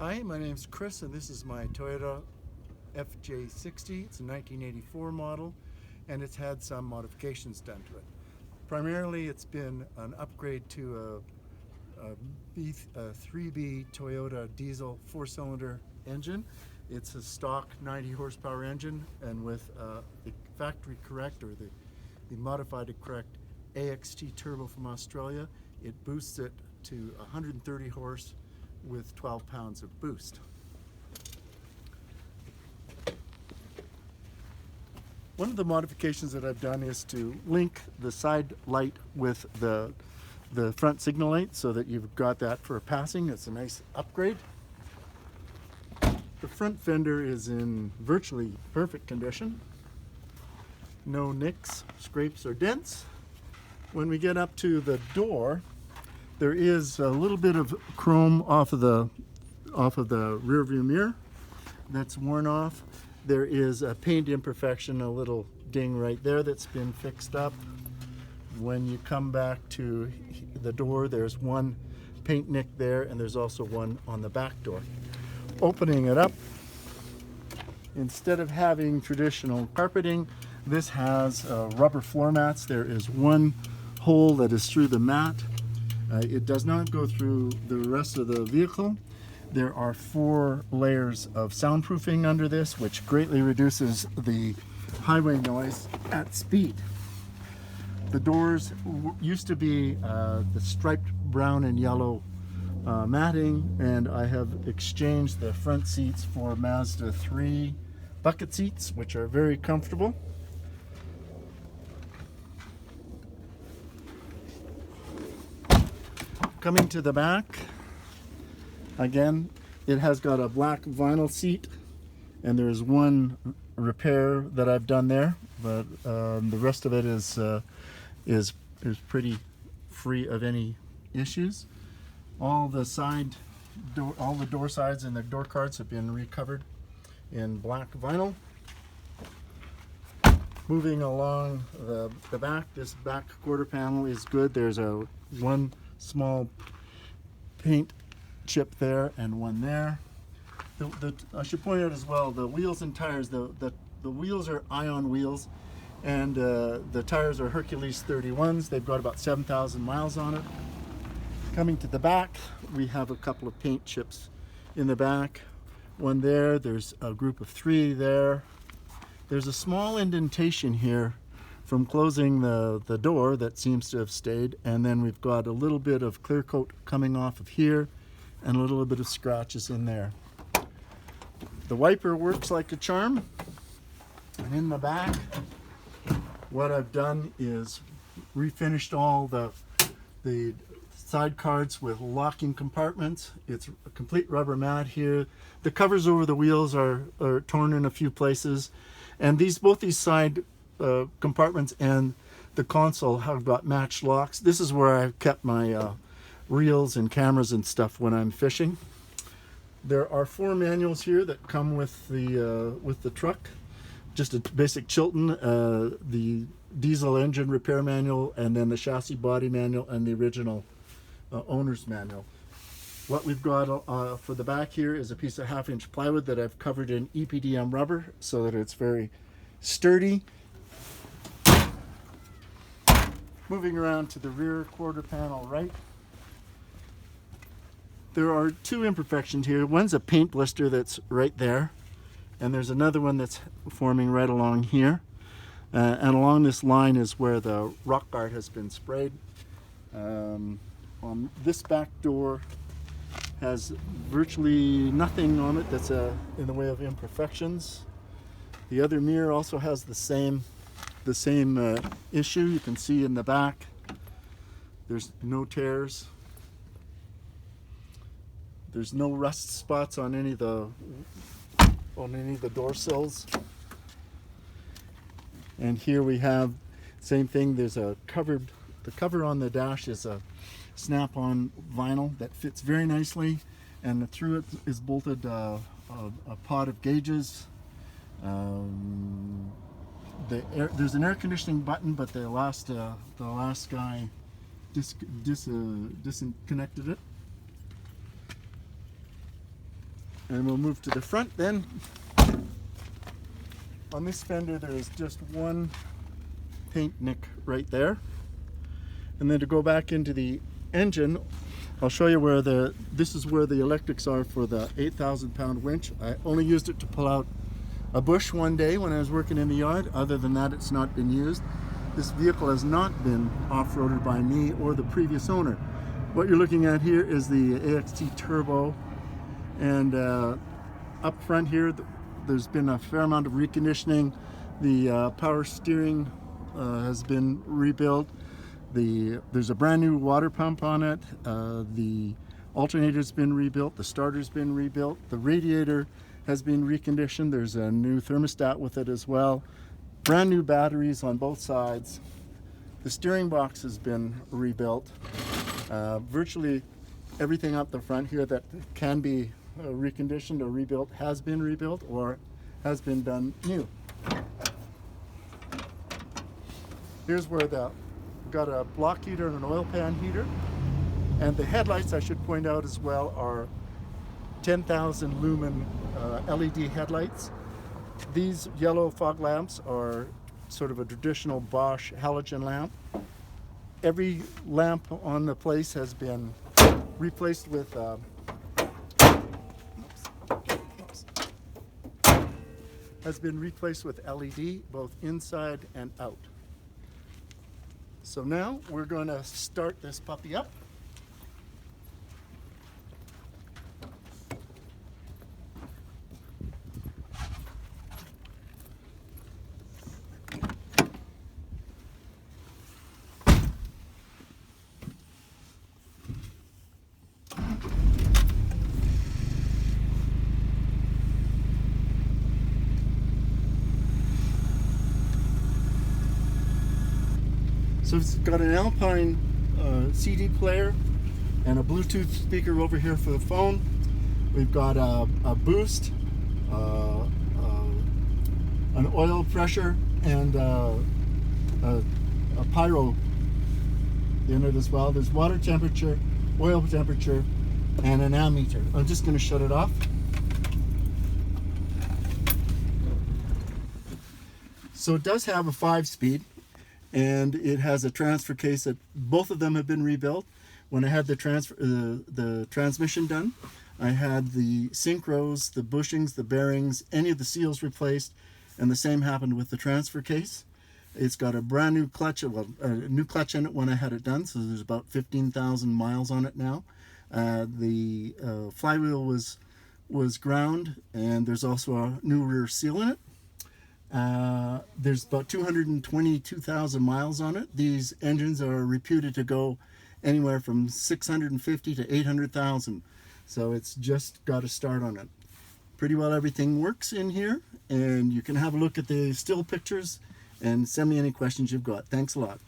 Hi, my name's Chris, and this is my Toyota FJ60. It's a 1984 model, and it's had some modifications done to it. Primarily, it's been an upgrade to a 3B Toyota diesel 4-cylinder engine. It's a stock 90 horsepower engine, and with the factory correct, or the modified correct AXT turbo from Australia, it boosts it to 130 horse with 12 pounds of boost. One of the modifications that I've done is to link the side light with the front signal light so that you've got that for passing. It's a nice upgrade. The front fender is in virtually perfect condition. No nicks, scrapes, or dents. When we get up to the door, there is a little bit of chrome off of the rear view mirror that's worn off. There is a paint imperfection, a little ding right there that's been fixed up. When you come back to the door, there's one paint nick there, and there's also one on the back door. Opening it up, instead of having traditional carpeting, this has rubber floor mats. There is one hole that is through the mat. It does not go through the rest of the vehicle. There are 4 layers of soundproofing under this, which greatly reduces the highway noise at speed. The doors used to be the striped brown and yellow matting, and I have exchanged the front seats for Mazda 3 bucket seats, which are very comfortable. Coming to the back, again, it has got a black vinyl seat, and there's one repair that I've done there, but the rest of it is pretty free of any issues. All the door sides and the door cards have been recovered in black vinyl. Moving along the back, this back quarter panel is good. There's one small paint chip there and one there. I should point out as well, the wheels and tires, the wheels are Ion wheels, and the tires are Hercules 31s. They've got about 7,000 miles on it. Coming to the back, we have a couple of paint chips in the back. One there, there's a group of 3 there. There's a small indentation here from closing the door that seems to have stayed, and then we've got a little bit of clear coat coming off of here and a little bit of scratches in there. The wiper works like a charm. And in the back, what I've done is refinished all the side cards with locking compartments. It's a complete rubber mat here. The covers over the wheels are torn in a few places, and both these side compartments and the console have got matched locks. This is where I've kept my reels and cameras and stuff when I'm fishing. There are 4 manuals here that come with the truck. Just a basic Chilton, the diesel engine repair manual, and then the chassis body manual and the original owner's manual. What we've got for the back here is a piece of 1/2-inch plywood that I've covered in EPDM rubber so that it's very sturdy. Moving around to the rear quarter panel right, there are 2 imperfections here. One's a paint blister that's right there, and there's another one that's forming right along here. And along this line is where the rock guard has been sprayed. On this back door has virtually nothing on it that's in the way of imperfections. The other mirror also has the same issue. You can see in the back there's no tears. There's no rust spots on any of the door sills. And here we have same thing. There's the cover on the dash is a snap-on vinyl that fits very nicely, and through it is bolted a pod of gauges. There's an air conditioning button, but the last guy disconnected it. And we'll move to the front then. On this fender there is just one paint nick right there. And then to go back into the engine, I'll show you where this is where the electrics are for the 8,000 pound winch. I only used it to pull out a bush one day when I was working in the yard. Other than that, it's not been used. This vehicle has not been off-roaded by me or the previous owner. What you're looking at here is the AXT Turbo, and up front here there's been a fair amount of reconditioning. The power steering has been rebuilt. There's a brand new water pump on it. The alternator's been rebuilt. The starter's been rebuilt. The radiator has been reconditioned. There's a new thermostat with it as well. Brand new batteries on both sides. The steering box has been rebuilt. Virtually everything up the front here that can be reconditioned or rebuilt has been rebuilt or has been done new. Here's where got a block heater and an oil pan heater. And the headlights, I should point out as well, are 10,000 lumen LED headlights. These yellow fog lamps are sort of a traditional Bosch halogen lamp. Every lamp on the place has been replaced with LED, both inside and out. So now we're going to start this puppy up. So it's got an Alpine CD player and a Bluetooth speaker over here for the phone. We've got a boost, an oil pressure, and a pyro in it as well. There's water temperature, oil temperature, and an ammeter. I'm just going to shut it off. So it does have a 5-speed. And it has a transfer case that both of them have been rebuilt. When I had the transmission done, I had the synchros, the bushings, the bearings, any of the seals replaced, and the same happened with the transfer case. It's got a brand new clutch, well, a new clutch in it when I had it done, so there's about 15,000 miles on it now. The flywheel was ground, and there's also a new rear seal in it. There's about 222,000 miles on it. These engines are reputed to go anywhere from 650 to 800,000. So it's just got a start on it. Pretty well everything works in here, and you can have a look at the still pictures and send me any questions you've got. Thanks a lot.